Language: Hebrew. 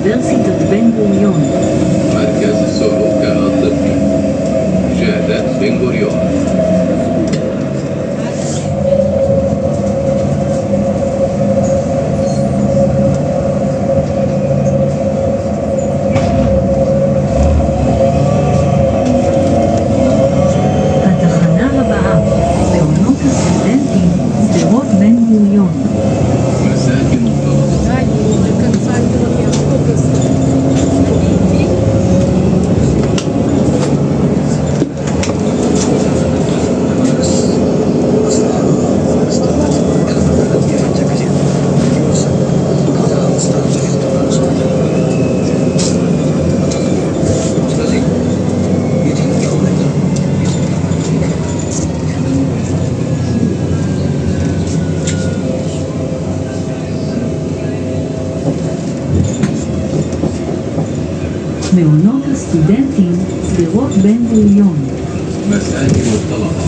אוניברסיטת בן גוריון. مركز سلوك الطبي. شهادات بن غوريون. התחנה הבאה, מעונות הסטודנטים, שדרות בן גוריון. مساكن الطلبة. מעונות הסטודנטים, שדרות בן גוריון. مساكن الطلبة.